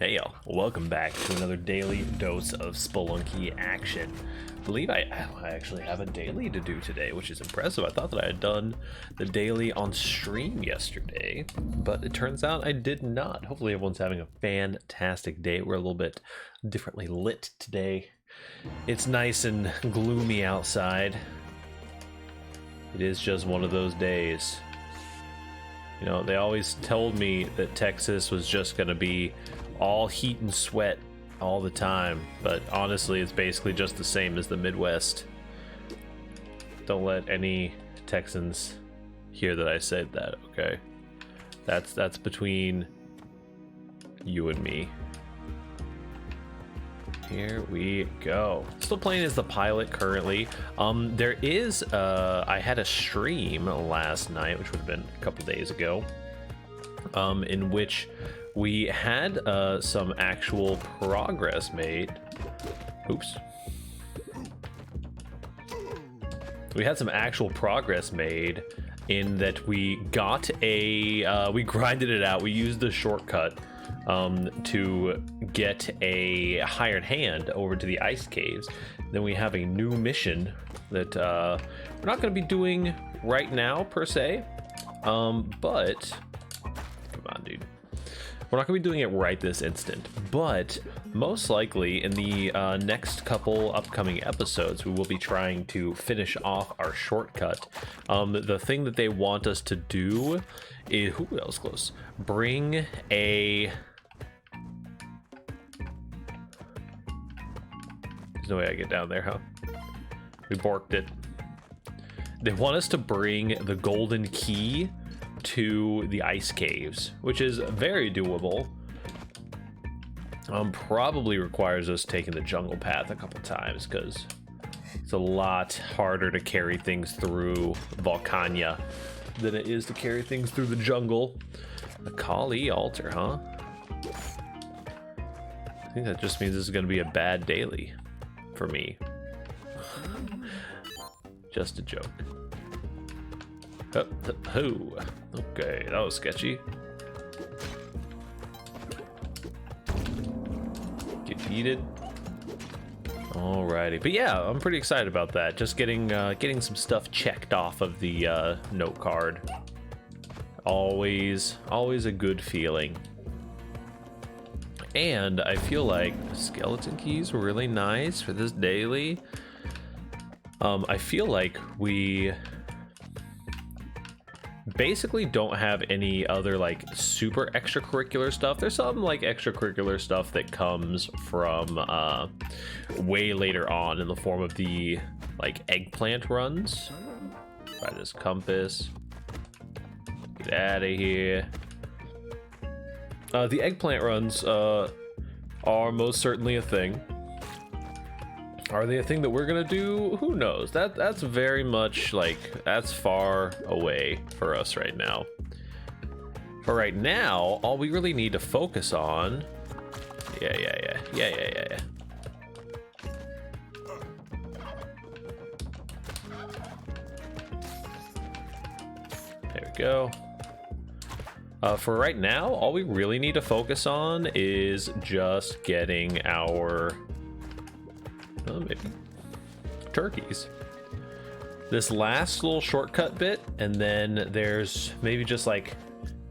Hey y'all, welcome back to another daily dose of Spelunky action. I believe I actually have a daily to do today, which is impressive. I thought that I had done the daily on stream yesterday, but it turns out I did not. Hopefully everyone's having a fantastic day. We're a little bit differently lit today. It's nice and gloomy outside. It is just one of those days. You know, they always told me that Texas was just going to be all heat and sweat all the time, but honestly it's basically just the same as the Midwest. Don't let any Texans hear that I said that, okay? That's between you and me. Here we go. Still playing as the pilot currently. There is I had a stream last night, which would have been a couple days ago, in which we had some actual progress made. Oops. We had some actual progress made in that we got a, we grinded it out. We used the shortcut to get a hired hand over to the ice caves. Then we have a new mission that we're not going to be doing right now per se, but come on, dude. We're not going to be doing it right this instant, but most likely in the next couple upcoming episodes, we will be trying to finish off our shortcut. The thing that they want us to do is, ooh, that was close, bring a... There's no way I get down there, huh? We borked it. They want us to bring the golden key to the ice caves, which is very doable. Probably requires us taking the jungle path a couple times because it's a lot harder to carry things through Volcania than it is to carry things through the jungle. The Kali altar, huh? I think that just means this is going to be a bad daily for me. Just a joke. Oh, okay, that was sketchy. Get yeeted. Alrighty, but yeah, I'm pretty excited about that. Just getting some stuff checked off of the note card. Always a good feeling. And I feel like skeleton keys were really nice for this daily. I feel like we basically don't have any other like super extracurricular stuff. There's some like extracurricular stuff that comes from way later on in the form of the like eggplant runs. Try this compass. Get out of here. The eggplant runs are most certainly a thing. Are they a thing that we're gonna do? Who knows? That's very much like, that's far away for us right now. For right now, all we really need to focus on, yeah. There we go. For right now, all we really need to focus on is just getting our maybe turkeys. This last little shortcut bit, and then there's maybe just like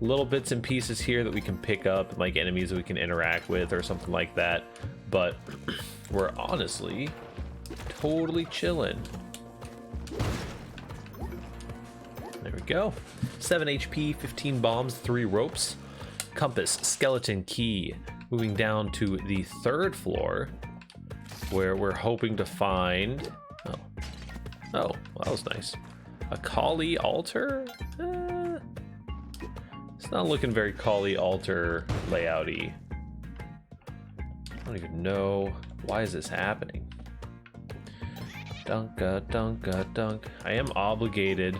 little bits and pieces here that we can pick up, like enemies that we can interact with or something like that. But we're honestly totally chilling. There we go. 7 HP, 15 bombs, 3 ropes, compass, skeleton key. Moving down to the 3rd floor, where we're hoping to find, oh, well, that was nice, a Kali altar. It's not looking very Kali altar layouty. I don't even know, why is this happening? Dunka dunka dunk. I am obligated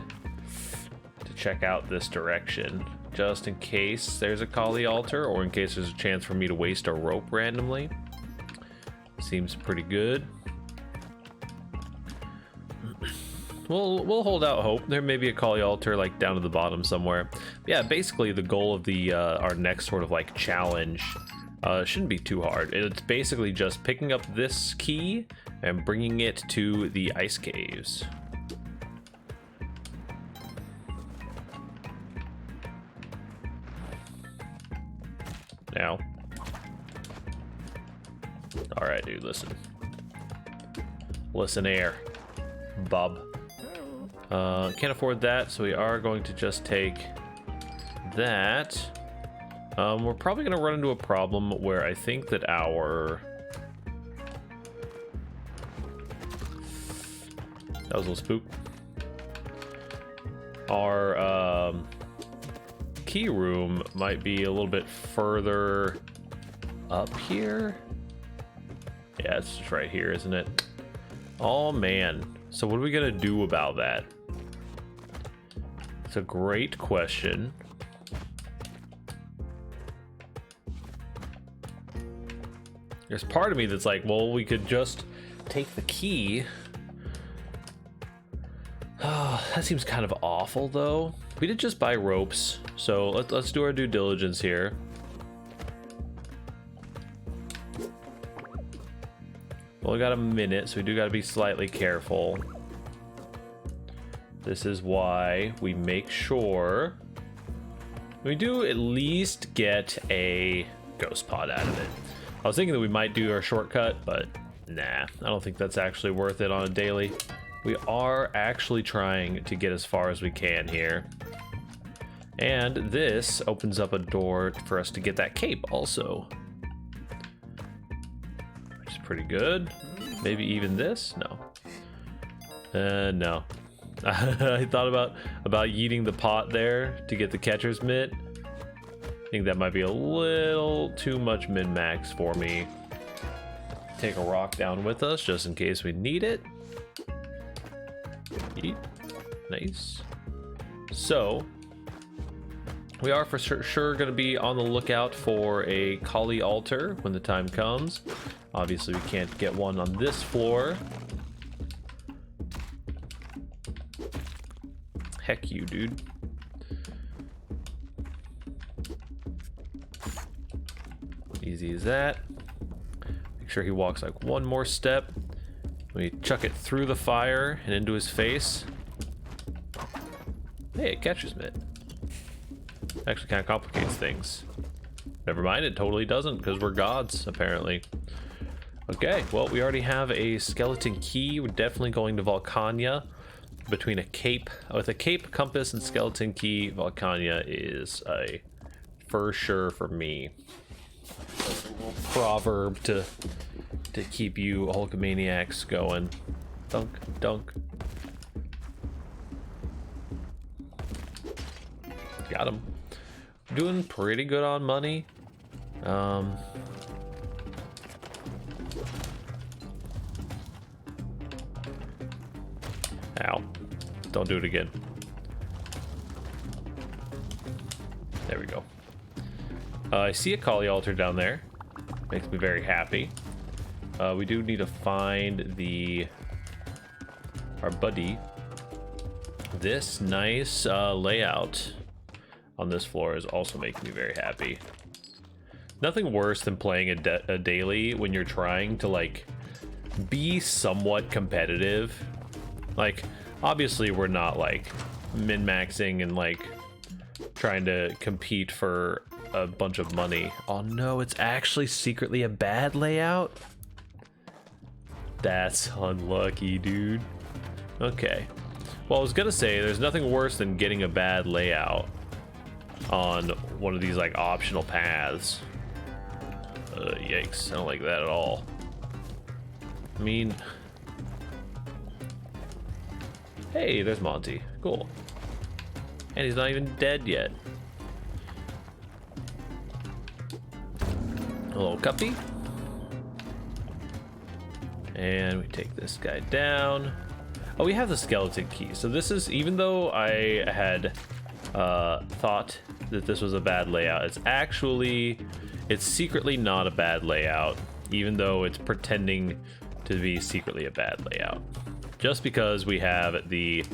to check out this direction just in case there's a Kali altar, or in case there's a chance for me to waste a rope randomly. Seems pretty good. We'll hold out hope. There may be a Kali altar like down to the bottom somewhere. Yeah, basically the goal of the our next sort of like challenge It shouldn't be too hard. It's basically just picking up this key and bringing it to the ice caves. Now. Alright, dude, listen. Listen here, bub. Can't afford that, so we are going to just take that. We're probably going to run into a problem where I think that our... That was a little spook. Our key room might be a little bit further up here. Yeah, it's just right here, isn't it? Oh, man. So what are we going to do about that? It's a great question. There's part of me that's like, well, we could just take the key. Oh, that seems kind of awful, though. We did just buy ropes, so let's do our due diligence here. Well, we got a minute, so we do got to be slightly careful. This is why we make sure we do at least get a ghost pod out of it. I was thinking that we might do our shortcut, but nah, I don't think that's actually worth it on a daily. We are actually trying to get as far as we can here. And this opens up a door for us to get that cape also. Which is pretty good. Maybe even this? No. No. I thought about yeeting the pot there to get the catcher's mitt. I think that might be a little too much min-max for me. Take a rock down with us just in case we need it. Eat. Nice. So, we are for sure going to be on the lookout for a Kali altar when the time comes. Obviously, we can't get one on this floor. Heck you, dude. Easy as that. Make sure he walks like one more step. We chuck it through the fire and into his face. Hey, it catches mitt. Actually kind of complicates things. Never mind, it totally doesn't because we're gods, apparently. Okay, well, we already have a skeleton key. We're definitely going to Volcania. Between a cape, with a cape, compass, and skeleton key, Volcania is a for sure for me. A little proverb to keep you Hulkamaniacs going. Dunk, dunk. Got him. Doing pretty good on money. Ow. Don't do it again. There we go. I see a Kali altar down there. Makes me very happy. We do need to find our buddy. This nice layout on this floor is also making me very happy. Nothing worse than playing a daily when you're trying to like be somewhat competitive. Like, obviously we're not like min-maxing and like trying to compete for a bunch of money. Oh no, it's actually secretly a bad layout? That's unlucky, dude. Okay. Well, I was gonna say, there's nothing worse than getting a bad layout on one of these like optional paths. Yikes, I don't like that at all. I mean... Hey, there's Monty. Cool. And he's not even dead yet. A little cuppy. And we take this guy down. Oh, we have the skeleton key. So this is, even though I had thought that this was a bad layout, it's secretly not a bad layout, even though it's pretending to be secretly a bad layout. Just because we have the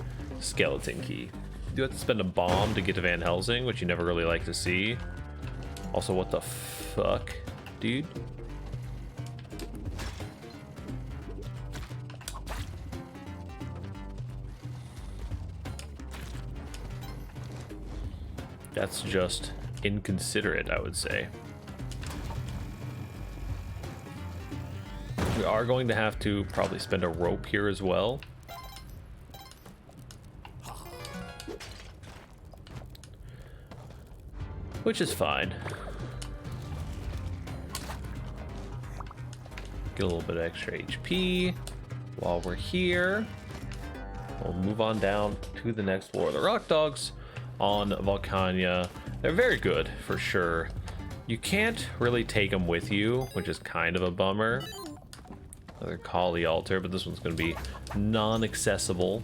skeleton key. You do have to spend a bomb to get to Van Helsing, which you never really like to see. Also, what the fuck? dude. That's just inconsiderate, I would say. We are going to have to probably spend a rope here as well. Which is fine. Get a little bit of extra HP while we're here. We'll move on down to the next floor. The rock dogs on Volcania, they're very good for sure. You can't really take them with you, which is kind of a bummer. Another Kali altar, but this one's going to be non-accessible.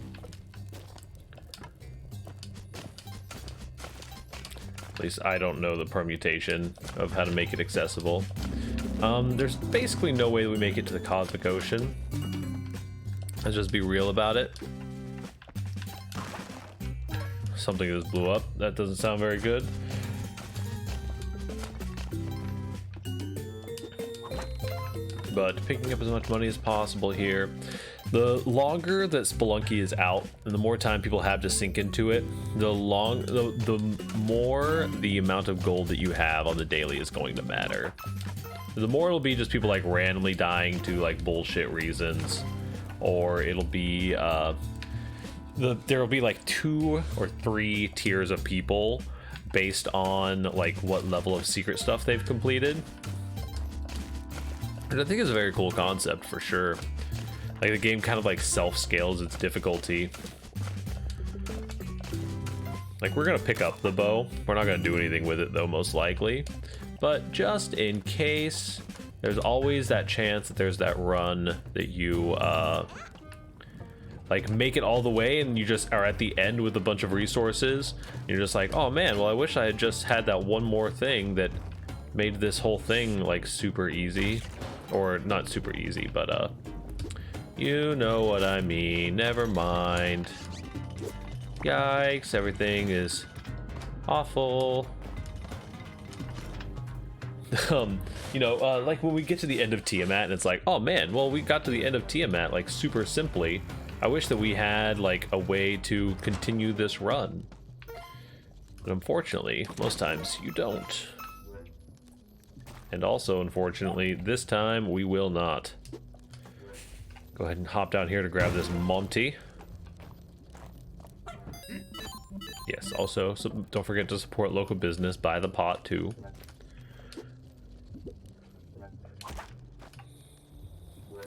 At least I don't know the permutation of how to make it accessible. There's basically no way we make it to the Cosmic Ocean. Let's just be real about it. Something just blew up. That doesn't sound very good. But picking up as much money as possible here. The longer that Spelunky is out, and the more time people have to sink into it, the more the amount of gold that you have on the daily is going to matter. The more it'll be just people like randomly dying to like bullshit reasons, or it'll be there'll be like 2 or 3 tiers of people based on like what level of secret stuff they've completed. And I think it's a very cool concept for sure. Like the game kind of like self-scales its difficulty. Like we're gonna pick up the bow. We're not gonna do anything with it though, most likely. But just in case, there's always that chance that there's that run that you like make it all the way and you just are at the end with a bunch of resources. You're just like, oh man, well I wish I had just had that one more thing that made this whole thing like super easy. Or not super easy, but you know what I mean. Never mind. Yikes, everything is awful. You know, like when we get to the end of Tiamat and it's like, oh man, well we got to the end of Tiamat like super simply. I wish that we had like a way to continue this run. But unfortunately, most times you don't. And also, unfortunately, this time we will not. Go ahead and hop down here to grab this Monty. Yes, also, so don't forget to support local business. Buy the pot, too.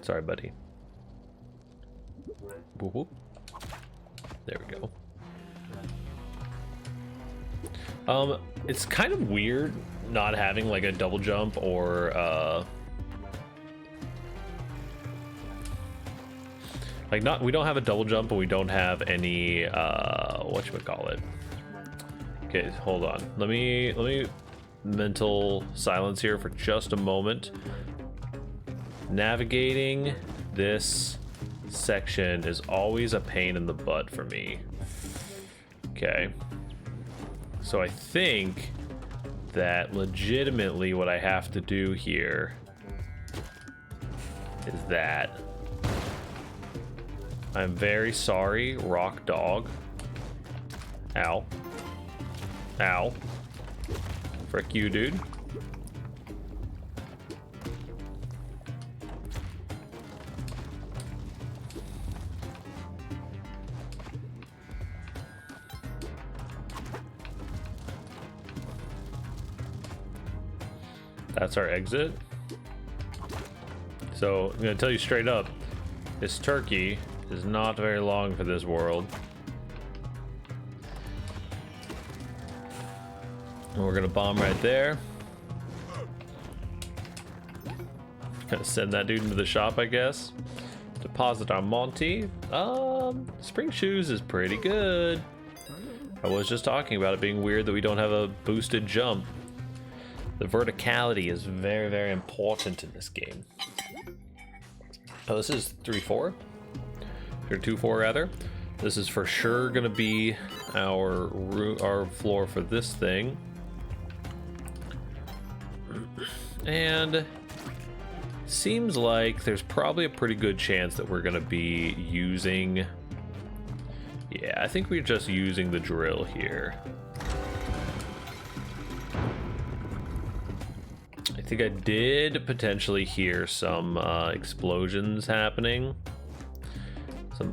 Sorry, buddy. Whoop, whoop. There we go. It's kind of weird not having like a double jump or like we don't have a double jump and we don't have any whatchamacallit. Okay, hold on. Let me mental silence here for just a moment. Navigating this section is always a pain in the butt for me. Okay. So I think that legitimately what I have to do here is that. I'm very sorry, Rock Dog. Ow. Ow. Frick you, dude. That's our exit. So I'm gonna tell you straight up, this turkey is not very long for this world. And we're gonna bomb right there. Gonna send that dude into the shop, I guess. Deposit our Monty. Spring Shoes is pretty good. I was just talking about it being weird that we don't have a boosted jump. The verticality is very, very important in this game. Oh, this is 3-4? Or 2-4 rather. This is for sure gonna be our floor for this thing. And seems like there's probably a pretty good chance that we're gonna be using... Yeah, I think we're just using the drill here. I think I did potentially hear some explosions happening.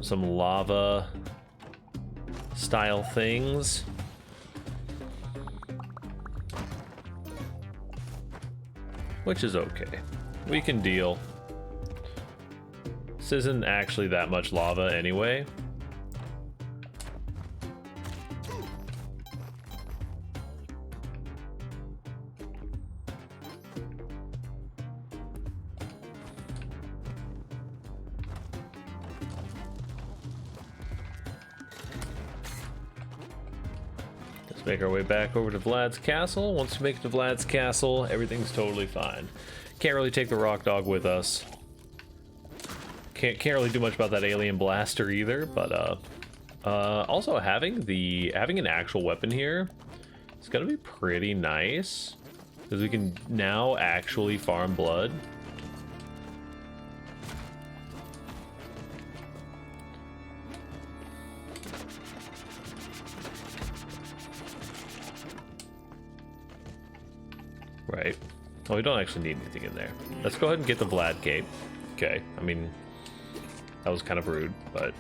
Some lava style things. Which is okay. We can deal. This isn't actually that much lava anyway. Make our way back over to Vlad's castle. Once we make it to Vlad's castle, everything's totally fine. Can't really take the rock dog with us. Can't really do much about that alien blaster either. But also having an actual weapon here, it's gonna be pretty nice because we can now actually farm blood. Right. Oh, we don't actually need anything in there. Let's go ahead and get the Vlad cape. Okay. I mean, that was kind of rude, but...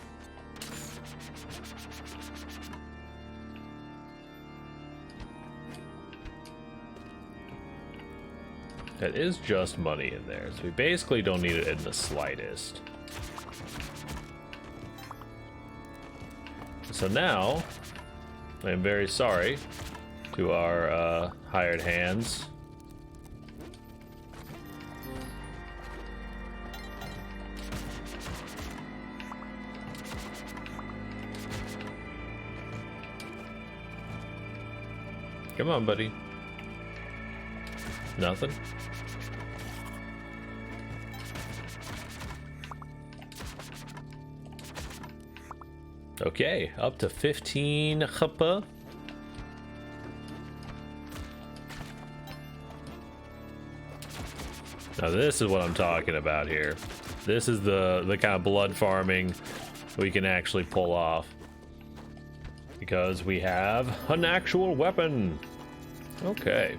That is just money in there, so we basically don't need it in the slightest. So now, I am very sorry to our hired hands. Come on, buddy. Nothing? Okay, up to 15 chapa. Now this is what I'm talking about here. This is the kind of blood farming we can actually pull off. Because we have an actual weapon. Okay.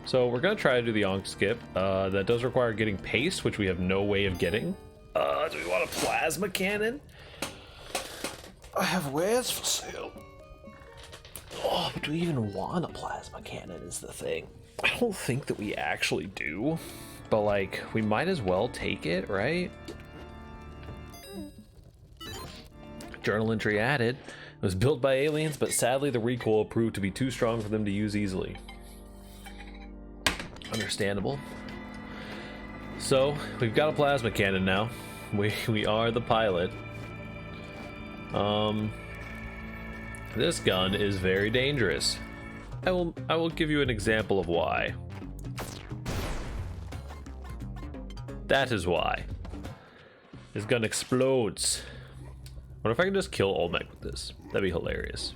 So we're gonna try to do the Onk skip. That does require getting paste, which we have no way of getting. Do we want a plasma cannon? I have wares for sale. Oh, but do we even want a plasma cannon is the thing. I don't think that we actually do. But like, we might as well take it, right? Journal entry added. It was built by aliens, but sadly the recoil proved to be too strong for them to use easily. Understandable. So, we've got a plasma cannon now. We are the pilot. This gun is very dangerous. I will give you an example of why. That is why. This gun explodes. What if I can just kill Olmec with this? That'd be hilarious.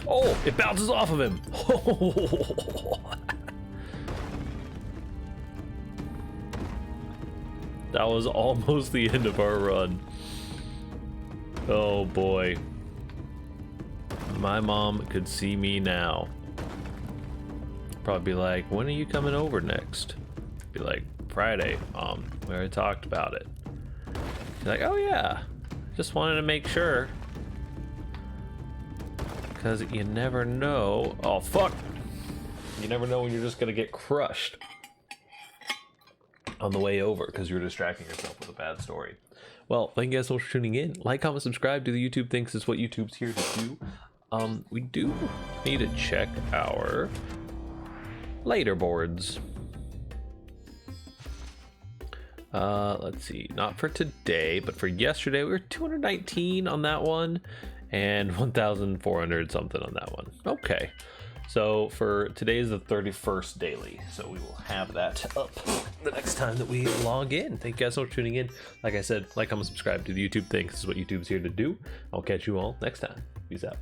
Oh, it bounces off of him. That was almost the end of our run. Oh boy. My mom could see me now. Probably be like, when are you coming over next? Be like, Friday, Mom. We already talked about it. She's like, oh yeah. Just wanted to make sure. Because you never know. Oh, fuck. You never know when you're just going to get crushed on the way over because you're distracting yourself with a bad story. Well, thank you guys so much for tuning in. Like, comment, subscribe. Do the YouTube thinks is what YouTube's here to do. We do need to check our leaderboards. Let's see. Not for today, but for yesterday, we were 219 on that one. And 1,400 something on that one. Okay, so for today is the 31st daily, so we will have that up the next time that we log in. Thank you guys so much for tuning in. Like I said, like, comment, subscribe to the YouTube thing. This is what YouTube's here to do. I'll catch you all next time. Peace out.